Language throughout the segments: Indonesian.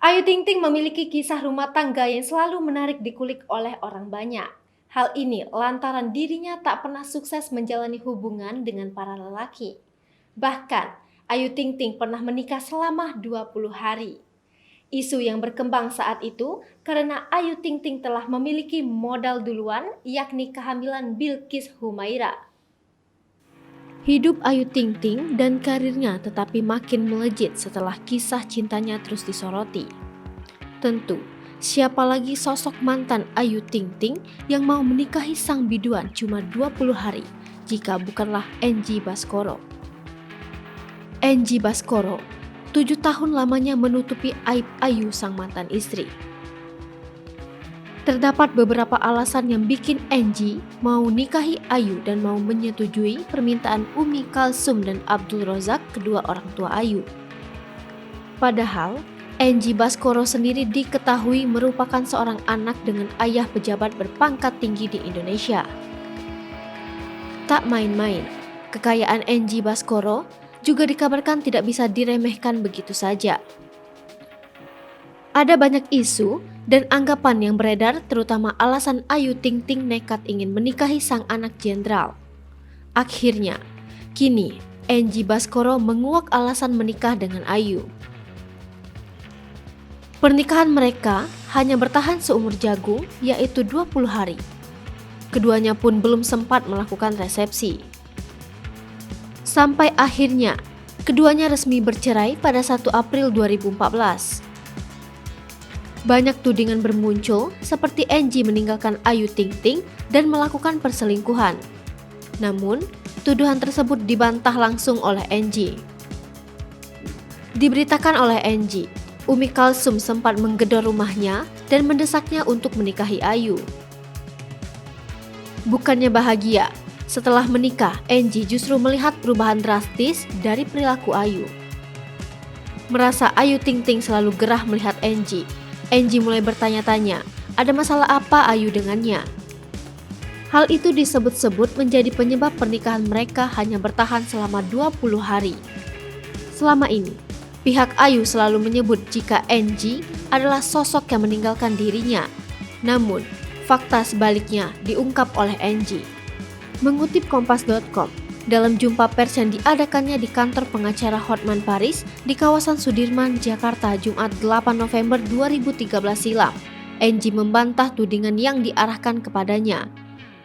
Ayu Ting Ting memiliki kisah rumah tangga yang selalu menarik dikulik oleh orang banyak. Hal ini lantaran dirinya tak pernah sukses menjalani hubungan dengan para lelaki. Bahkan, Ayu Ting Ting pernah menikah selama 20 hari. Isu yang berkembang saat itu karena Ayu Ting Ting telah memiliki modal duluan, yakni kehamilan Bilqis Humaira. Hidup Ayu Ting Ting dan karirnya tetapi makin melejit setelah kisah cintanya terus disoroti. Tentu, siapa lagi sosok mantan Ayu Ting Ting yang mau menikahi sang biduan cuma 20 hari jika bukanlah Angie Baskoro. Angie Baskoro, 7 tahun lamanya menutupi aib Ayu sang mantan istri. Terdapat beberapa alasan yang bikin Angie mau nikahi Ayu dan mau menyetujui permintaan Umi Kalsum dan Abdul Rozak, kedua orang tua Ayu. Padahal, Angie Baskoro sendiri diketahui merupakan seorang anak dengan ayah pejabat berpangkat tinggi di Indonesia. Tak main-main, kekayaan Angie Baskoro juga dikabarkan tidak bisa diremehkan begitu saja. Ada banyak isu dan anggapan yang beredar, terutama alasan Ayu Ting Ting nekat ingin menikahi sang anak jenderal. Akhirnya, kini Angie Baskoro menguak alasan menikah dengan Ayu. Pernikahan mereka hanya bertahan seumur jagung, yaitu 20 hari. Keduanya pun belum sempat melakukan resepsi. Sampai akhirnya, keduanya resmi bercerai pada 1 April 2014. Banyak tudingan bermuncul seperti Angie meninggalkan Ayu Ting Ting dan melakukan perselingkuhan. Namun, tuduhan tersebut dibantah langsung oleh Angie. Diberitakan oleh Angie, Umi Kalsum sempat menggedor rumahnya dan mendesaknya untuk menikahi Ayu. Bukannya bahagia, setelah menikah Angie justru melihat perubahan drastis dari perilaku Ayu. Merasa Ayu Ting Ting selalu gerah melihat Angie mulai bertanya-tanya, ada masalah apa Ayu dengannya? Hal itu disebut-sebut menjadi penyebab pernikahan mereka hanya bertahan selama 20 hari. Selama ini, pihak Ayu selalu menyebut jika Angie adalah sosok yang meninggalkan dirinya. Namun, fakta sebaliknya diungkap oleh Angie. Mengutip Kompas.com, dalam jumpa pers yang diadakannya di kantor pengacara Hotman Paris di kawasan Sudirman, Jakarta, Jumat 8 November 2013 silam, Angie membantah tudingan yang diarahkan kepadanya.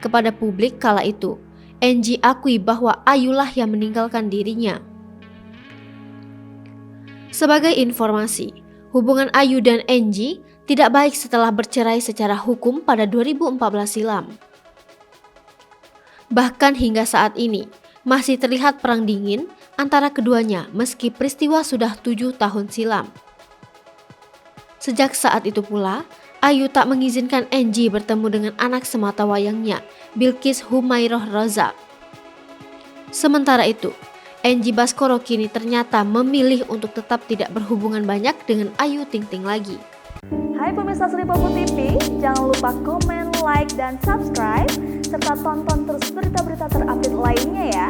Kepada publik kala itu, Angie akui bahwa Ayulah yang meninggalkan dirinya. Sebagai informasi, hubungan Ayu dan Angie tidak baik setelah bercerai secara hukum pada 2014 silam. Bahkan hingga saat ini, masih terlihat perang dingin antara keduanya meski peristiwa sudah 7 tahun silam. Sejak saat itu pula, Ayu tak mengizinkan Angie bertemu dengan anak semata wayangnya, Bilqis Humairah Rozak. Sementara itu, Angie Baskoro kini ternyata memilih untuk tetap tidak berhubungan banyak dengan Ayu Ting Ting lagi. Hai pemirsa Sri Popo TV, jangan lupa komen, like, dan subscribe, serta tonton terus berita-berita terupdate lainnya ya.